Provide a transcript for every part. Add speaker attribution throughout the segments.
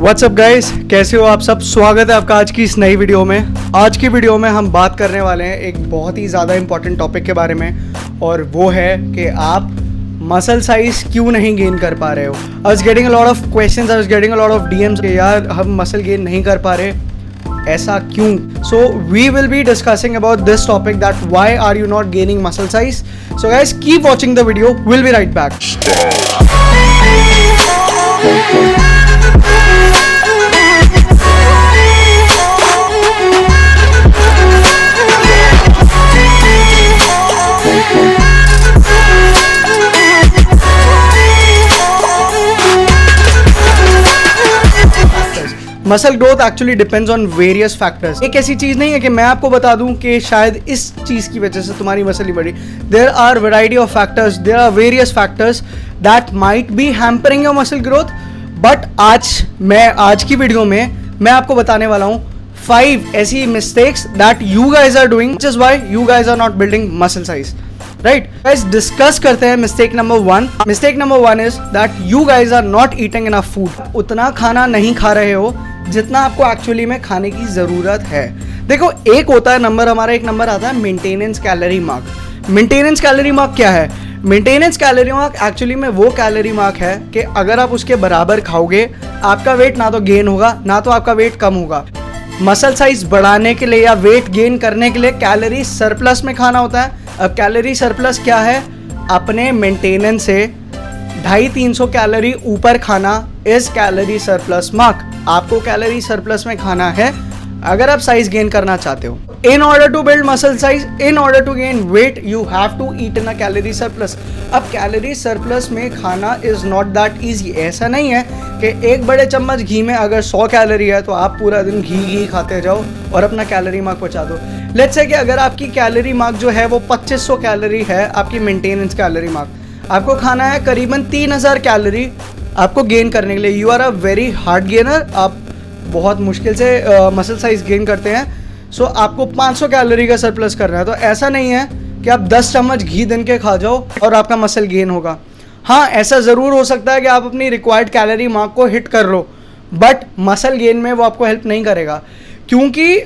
Speaker 1: WhatsApp guys, कैसे हो आप सब। स्वागत है आपका आज की इस नई वीडियो में। आज की वीडियो में हम बात करने वाले हैं एक बहुत ही ज़्यादा इंपॉर्टेंट टॉपिक के बारे में, और वो है कि आप मसल साइज क्यों नहीं गेन कर पा रहे हो। I was getting a lot of questions, I was getting a lot of DMs कि यार हम मसल गेन नहीं कर पा रहे, ऐसा क्यों। So we will be discussing about this topic, that why are you not gaining muscle size. So guys keep watching the video, will be right back. Muscle growth actually depends on various factors. एक ऐसी चीज नहीं है कि मैं आपको बता दूं कि शायद इस चीज की वजह से तुम्हारी मसल नहीं बढ़ी। There are variety of factors, there are various factors that might be hampering your muscle growth. But आज की वीडियो में मैं आपको बताने वाला हूं 5 ऐसी mistakes that you guys are doing, which is why you guys are not building muscle size. Right guys, discuss करते हैं mistake number 1। Mistake number 1 is that you guys are not eating enough food. उतना खाना नहीं खा रहे हो जितना आपको एक्चुअली में खाने की जरूरत है। देखो, एक होता है नंबर, हमारा एक नंबर आता है maintenance calorie mark. Maintenance calorie mark क्या है? मेंटेनेंस कैलोरी मार्क एक्चुअली में वो कैलोरी मार्क है कि अगर आप उसके बराबर खाओगे, आपका वेट ना तो गेन होगा ना तो आपका वेट कम होगा। मसल साइज बढ़ाने के लिए या वेट गेन करने के लिए कैलोरी सरप्लस में खाना होता है। अब कैलोरी सरप्लस क्या है? अपने मेंटेनेंस से 250-300 कैलोरी ऊपर खाना इज कैलोरी सरप्लस मार्क। आपको कैलोरी सरप्लस में खाना है अगर आप साइज गेन करना चाहते हो। In order to build muscle size, in order to gain weight, you have to eat in a calorie surplus. अब कैलोरी सरप्लस में खाना इज नॉट दैट इजी। ऐसा नहीं है कि एक बड़े चम्मच घी में अगर 100 कैलोरी है तो आप पूरा दिन घी खाते जाओ और अपना कैलोरी मार्क पहुंचा दो। लेट्स से कि अगर आपकी कैलोरी मार्क जो है वो 2500 कैलोरी है, आपकी मेंटेनेंस कैलोरी मार्क, आपको खाना है करीबन 3000 कैलोरी आपको गेन करने के लिए। You are a very hard gainer, आप बहुत मुश्किल से मसल साइज गेन करते हैं। सो आपको 500 कैलोरी का सरप्लस करना है। तो ऐसा नहीं है कि आप 10 चम्मच घी दिन के खा जाओ और आपका मसल गेन होगा। हाँ, ऐसा ज़रूर हो सकता है कि आप अपनी रिक्वायर्ड कैलोरी मार्क को हिट कर लो, बट मसल गेन में वो आपको हेल्प नहीं करेगा, क्योंकि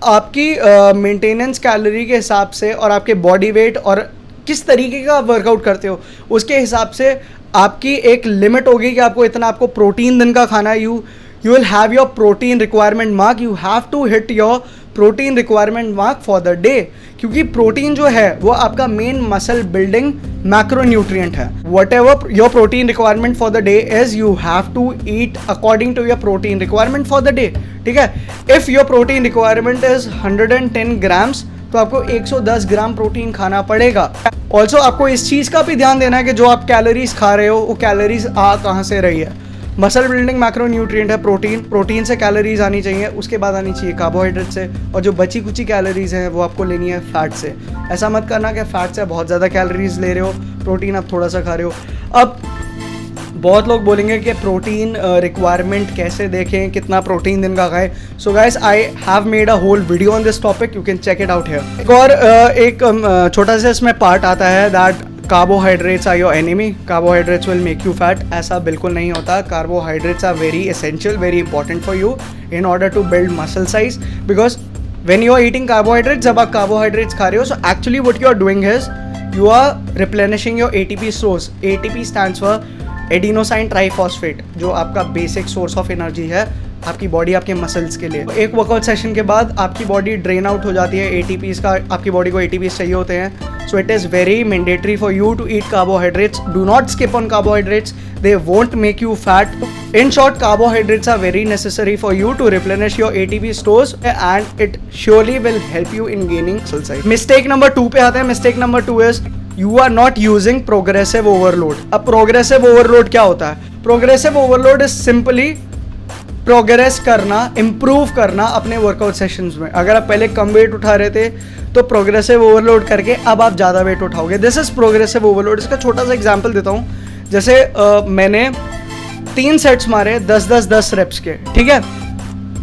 Speaker 1: आपकी मेंटेनेंस कैलोरी के हिसाब से और आपके बॉडी वेट और किस तरीके का आप वर्कआउट करते हो उसके हिसाब से आपकी एक लिमिट होगी कि आपको इतना आपको प्रोटीन दिन का खाना है। You will have your protein requirement mark, you have to hit your protein requirement mark for the day, क्योंकि प्रोटीन जो है वो आपका मेन मसल बिल्डिंग मैक्रोन्यूट्रिएंट है। Whatever your protein requirement for the day is, you have to eat according to your protein requirement for the day. ठीक है, if your protein requirement is 110 grams तो आपको 110 gram protein खाना पड़ेगा। Also आपको इस चीज़ का भी ध्यान देना है कि जो आप कैलोरीज खा रहे हो वो कैलोरीज आ कहाँ से रही है। मसल बिल्डिंग मैक्रोन्यूट्रिएंट है प्रोटीन, प्रोटीन से कैलोरीज आनी चाहिए, उसके बाद आनी चाहिए कार्बोहाइड्रेट से, और जो बची कुची कैलोरीज हैं वो आपको लेनी है फैट से। ऐसा मत करना कि फैट से बहुत ज़्यादा कैलोरीज ले रहे हो, प्रोटीन आप थोड़ा सा खा रहे हो। अब बहुत लोग बोलेंगे कि प्रोटीन रिक्वायरमेंट कैसे देखें, कितना प्रोटीन दिन का खाएं। So guys, I have made a whole video on this topic, you can check it out here. एक और एक छोटा सा इसमें पार्ट आता है that carbohydrates are your enemy, carbohydrates will make you fat. ऐसा बिल्कुल नहीं होता। Carbohydrates are very essential, very important for you in order to build muscle size, because when you are eating carbohydrates, जब आप carbohydrates खा रहे हो, सो actually what you are doing is you are replenishing your ATP source. ATP stands for adenosine triphosphate, जो आपका basic source of energy है आपकी body, आपके मसल्स के लिए। एक वर्कआउट सेशन के बाद आपकी बॉडी ड्रेन आउट हो जाती है ATPs का, आपकी बॉडी को ATPs चाहिए होते हैं। So it is very mandatory for you to eat carbohydrates. Do not skip on carbohydrates, they won't make you fat. In short, carbohydrates are very necessary for you to replenish your ATP stores and it surely will help you in gaining muscle size. Mistake number 2 पे आते हैं। Mistake number 2 is you are not using progressive overload. अब progressive overload क्या होता है? Progressive overload is simply progress करना, improve करना अपने वर्कआउट सेशंस में। अगर आप पहले कम वेट उठा रहे थे तो प्रोग्रेसिव ओवरलोड करके अब आप ज़्यादा वेट उठाओगे। This is progressive overload. इसका छोटा सा एग्जांपल देता हूँ। जैसे मैंने 3 सेट्स मारे 10-10-10 रेप्स के, ठीक है।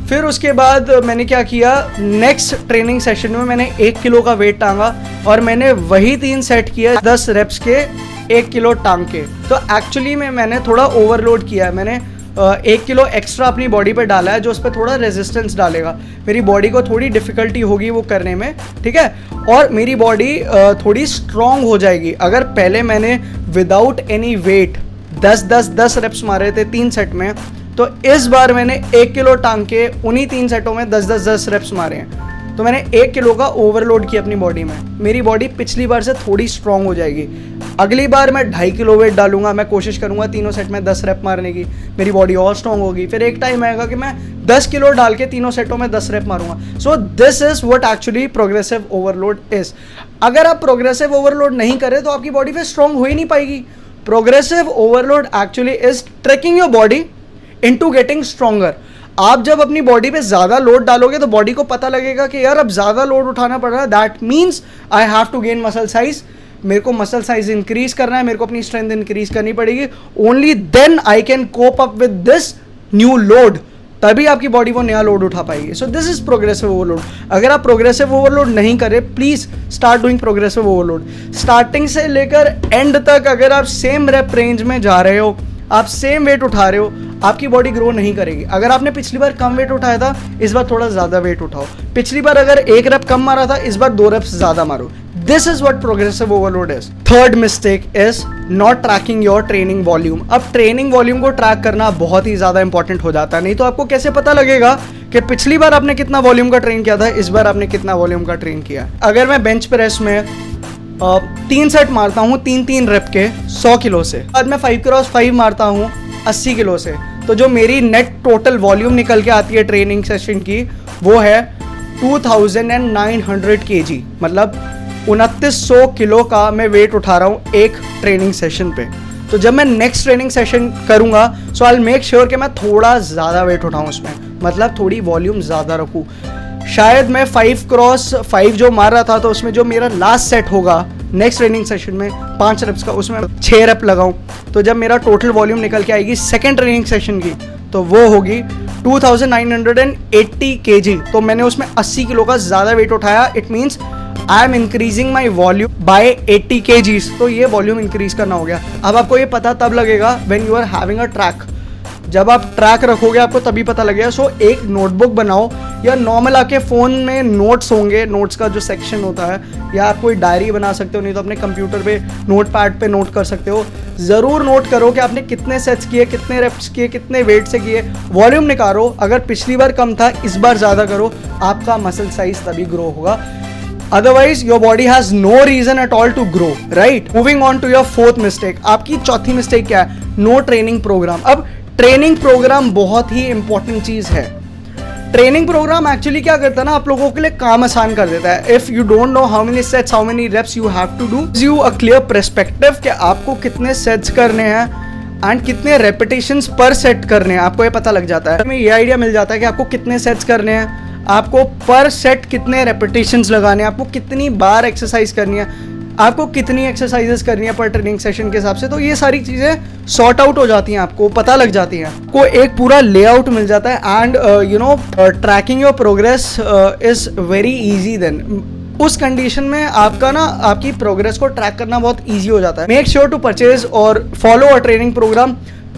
Speaker 1: फिर उसके बाद मैंने क्या किया, नेक्स्ट ट्रेनिंग सेशन में मैंने 1 किलो का वेट टांगा और मैंने वही 3 सेट किया 10 रेप्स के 1 किलो टांग के। तो एक्चुअली में मैंने थोड़ा ओवरलोड किया है। मैंने 1 किलो एक्स्ट्रा अपनी बॉडी पे डाला है जो उस पर थोड़ा रेजिस्टेंस डालेगा, मेरी बॉडी को थोड़ी डिफ़िकल्टी होगी वो करने में, ठीक है, और मेरी बॉडी थोड़ी स्ट्रॉन्ग हो जाएगी। अगर पहले मैंने विदाउट एनी वेट 10 रेप्स मारे थे 3 सेट में, तो इस बार मैंने 1 किलो टांग के उन्हीं 3 सेटों में 10 रेप्स मारे हैं, तो मैंने 1 किलो का ओवरलोड किया अपनी बॉडी में। मेरी बॉडी पिछली बार से थोड़ी स्ट्रांग हो जाएगी। अगली बार मैं 2.5 किलो वेट डालूंगा, मैं कोशिश करूंगा तीनों सेट में 10 रेप मारने की, मेरी बॉडी और स्ट्रांग होगी। फिर एक टाइम आएगा कि मैं 10 किलो डाल के तीनों सेटों में 10 रेप मारूंगा। सो this is what actually progressive overload is. अगर आप प्रोग्रेसिव ओवरलोड नहीं करें तो आपकी बॉडी फिर स्ट्रांग हो ही नहीं पाएगी। Progressive overload actually is trekking your body into getting stronger. आप जब अपनी बॉडी पे ज़्यादा लोड डालोगे तो बॉडी को पता लगेगा कि यार अब ज़्यादा लोड उठाना पड़ रहा है, that means I have to gain muscle size, मेरे को मसल साइज इंक्रीज करना है, मेरे को अपनी स्ट्रेंथ इंक्रीज करनी पड़ेगी। Only then I can cope up with this new load, तभी आपकी बॉडी वो नया लोड उठा पाएगी। So this is progressive overload. अगर आप प्रोग्रेसिव ओवरलोड नहीं करें, please start doing progressive overload. Starting से लेकर एंड तक अगर आप सेम रेप रेंज में जा रहे हो, आप सेम वेट उठा रहे हो, आपकी बॉडी ग्रो नहीं करेगी। अगर आपने पिछली बार कम वेट उठाया था, इस बार थोड़ा ज्यादा वेट उठाओ। पिछली बार अगर 1 रेप कम मारा था, इस बार 2 रेप्स ज्यादा मारो। This is what progressive overload is. Third mistake is not trekking your training volume. अब ट्रेनिंग वॉल्यूम को ट्रैक करना बहुत ही ज्यादा इंपॉर्टेंट हो जाता है, नहीं तो आपको कैसे पता लगेगा कि पिछली बार आपने कितना वॉल्यूम का ट्रेन किया था, इस बार आपने कितना वॉल्यूम का ट्रेन किया। अगर मैं बेंच प्रेस में 3 सेट मारता हूँ 3 रेप के 100 किलो से, बाद में 5x5 मारता हूँ 80 किलो से, तो जो मेरी नेट टोटल वॉल्यूम निकल के आती है ट्रेनिंग सेशन की, वो है 2900 kg, मतलब 2900 किलो का मैं वेट उठा रहा हूँ एक ट्रेनिंग सेशन पे। तो जब मैं नेक्स्ट ट्रेनिंग सेशन करूँगा, सो आई विल मेक श्योर कि मैं थोड़ा ज़्यादा वेट उठाऊँ उसमें, मतलब थोड़ी वॉल्यूम ज़्यादा रखूँ। शायद मैं 5x5 जो मार रहा था, तो उसमें जो मेरा लास्ट सेट होगा नेक्स्ट ट्रेनिंग सेशन में 5 रेप्स का, उसमें 6 रेप लगाऊं, तो जब मेरा टोटल वॉल्यूम निकल के आएगी सेकेंड ट्रेनिंग सेशन की, तो वो होगी 2980 kg। तो मैंने उसमें 80 किलो का ज़्यादा वेट उठाया। It means I am increasing my volume by 80 kgs। तो ये वॉल्यूम इंक्रीज करना हो गया। अब आपको ये पता तब लगेगा when you are having a track. जब आप ट्रैक रखोगे आपको तभी पता लगेगा। सो एक नोटबुक बनाओ, या नॉर्मल आपके फ़ोन में नोट्स होंगे, नोट्स का जो सेक्शन होता है, या आप कोई डायरी बना सकते हो, नहीं तो अपने कंप्यूटर पे नोट पैड पे नोट कर सकते हो। ज़रूर नोट करो कि आपने कितने सेट्स किए, कितने रेप्स किए, कितने वेट से किए, वॉल्यूम निकालो। अगर पिछली बार कम था, इस बार ज़्यादा करो, आपका मसल साइज तभी ग्रो होगा। Otherwise, your body has no reason at all to grow, right? Moving on to your fourth mistake. आपकी चौथी मिस्टेक क्या है? No training program. अब ट्रेनिंग प्रोग्राम बहुत ही इंपॉर्टेंट चीज है। ट्रेनिंग प्रोग्राम एक्चुअली क्या करता है ना, आप लोगों के लिए काम आसान कर देता है। If you don't know how many sets, how many reps you have to do, you a clear perspective कि आपको कितने सेट्स करने हैं एंड कितने रेपिटेशंस पर सेट करने हैं, आपको ये पता लग जाता है। हमें ये आइडिया मिल जाता है कि आपको कितने सेट्स करने हैं, आपको पर सेट कितने रेपिटेशंस लगाने हैं, आपको कितनी बार एक्सरसाइज करनी है, आपको कितनी एक्सरसाइजेस करनी है पर ट्रेनिंग सेशन के हिसाब से। तो ये सारी चीज़ें सॉर्ट आउट हो जाती हैं, आपको पता लग जाती हैं, आपको एक पूरा लेआउट मिल जाता है। And you know tracking your progress is very easy then. उस कंडीशन में आपका ना आपकी प्रोग्रेस को ट्रैक करना बहुत ईजी हो जाता है। मेक श्योर टू परचेज और फॉलो अ ट्रेनिंग प्रोग्राम।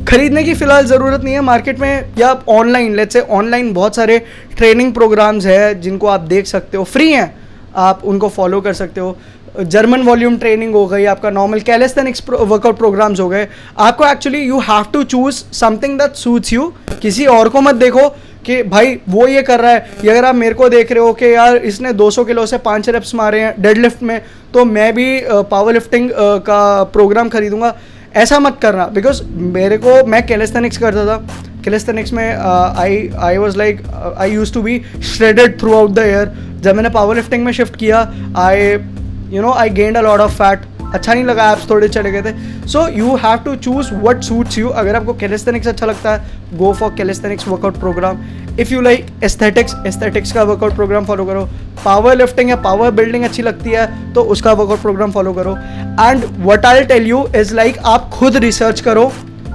Speaker 1: खरीदने की फिलहाल ज़रूरत नहीं है मार्केट में, या ऑनलाइन, लेट्स से ऑनलाइन बहुत सारे ट्रेनिंग प्रोग्राम्स हैं जिनको आप देख सकते हो, फ्री हैं, आप उनको फॉलो कर सकते हो। जर्मन वॉल्यूम ट्रेनिंग हो गई, आपका नॉर्मल कैलिस्थेनिक्स वर्कआउट प्रोग्राम्स हो गए। आपको actually you have to choose something that suits you. किसी और को मत देखो कि भाई वो ये कर रहा है, या अगर आप मेरे को देख रहे हो कि यार इसने 200 किलो से 5 रेप्स मारे हैं डेडलिफ्ट में, तो मैं भी पावर लिफ्टिंग का प्रोग्राम खरीदूंगा, ऐसा मत करना। बिकॉज मैं कैलिस्थेनिक्स करता था, कैलिस्थेनिक्स में I was like I used to be shredded throughout the year. जब मैंने पावर लिफ्टिंग में शिफ्ट किया, I gained a lot of fat, अच्छा नहीं लगा, एब्स थोड़े चले गए थे। So you have to choose what suits you. अगर आपको कैलिस्थेनिक्स अच्छा लगता है, go for calisthenics workout program. If you like aesthetics का वर्कआउट प्रोग्राम फॉलो करो। पावर लिफ्टिंग या पावर बिल्डिंग अच्छी लगती है तो उसका वर्कआउट प्रोग्राम फॉलो करो। And what I tell you is like आप खुद रिसर्च करो,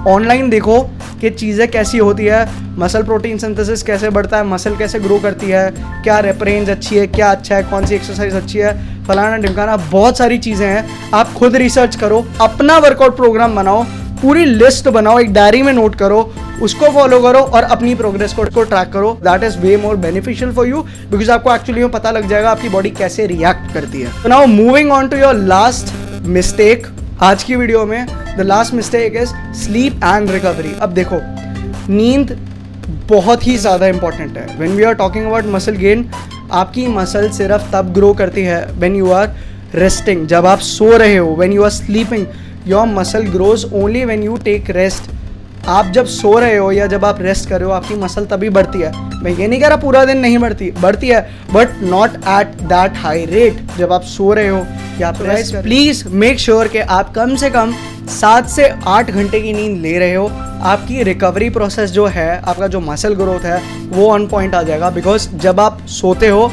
Speaker 1: ऑनलाइन देखो कि चीज़ें कैसी होती है, मसल प्रोटीन सिंथेसिस कैसे बढ़ता है, मसल कैसे ग्रो करती है, क्या रेप रेंज अच्छी है, क्या अच्छा है, कौन सी एक्सरसाइज अच्छी है, फलाना ढिमकाना, बहुत सारी चीज़ें हैं। आप खुद रिसर्च करो, अपना वर्कआउट प्रोग्राम बनाओ, पूरी लिस्ट बनाओ, एक डायरी में नोट करो, उसको फॉलो करो और अपनी प्रोग्रेस को ट्रैक करो. That is way more beneficial for you because आपको एक्चुअली में पता लग जाएगा आपकी बॉडी कैसे रिएक्ट करती है. तो now moving on to your last mistake आज की वीडियो में. The last mistake is sleep and recovery. अब देखो, नींद बहुत ही ज़्यादा इंपॉर्टेंट है. When we are talking about muscle gain, आपकी मसल सिर्फ तब ग्रो करती है व्हेन यू आर रेस्टिंग, जब आप सो रहे हो. When you are sleeping your muscle grows only when you take rest. आप जब सो रहे हो या जब आप रेस्ट कर रहे हो आपकी मसल तभी बढ़ती है. मैं ये नहीं कह रहा पूरा दिन नहीं बढ़ती है, but not at that high rate. जब आप सो रहे हो या आप रेस्ट, प्लीज मेक श्योर कि आप कम से कम 7 से 8 घंटे की नींद ले रहे हो. आपकी रिकवरी प्रोसेस जो है, आपका जो मसल ग्रोथ है वो ऑन पॉइंट आ जाएगा. बिकॉज जब आप सोते हो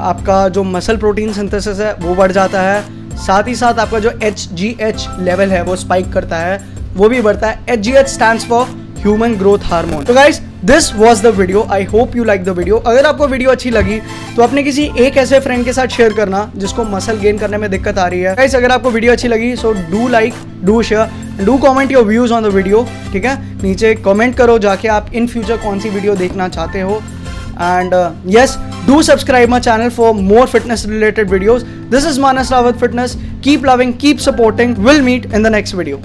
Speaker 1: आपका जो मसल प्रोटीन सिंथेसिस है वो बढ़ जाता है, साथ ही साथ आपका जो HGH लेवल है वो स्पाइक करता है, वो भी बढ़ता है. HGH stands for human growth hormone. तो guys this was the video. I hope you like the video. अगर आपको वीडियो अच्छी लगी तो अपने किसी एक ऐसे फ्रेंड के साथ शेयर करना जिसको मसल गेन करने में दिक्कत आ रही है. गाइस अगर आपको वीडियो अच्छी लगी so do like, do share, do comment your views on the video. ठीक है, नीचे कमेंट करो जाके आप इन फ्यूचर कौन सी वीडियो देखना चाहते हो. And yes, do subscribe my channel for more fitness related videos. This is Manas Rawat Fitness. Keep loving, keep supporting. We'll meet in the next video.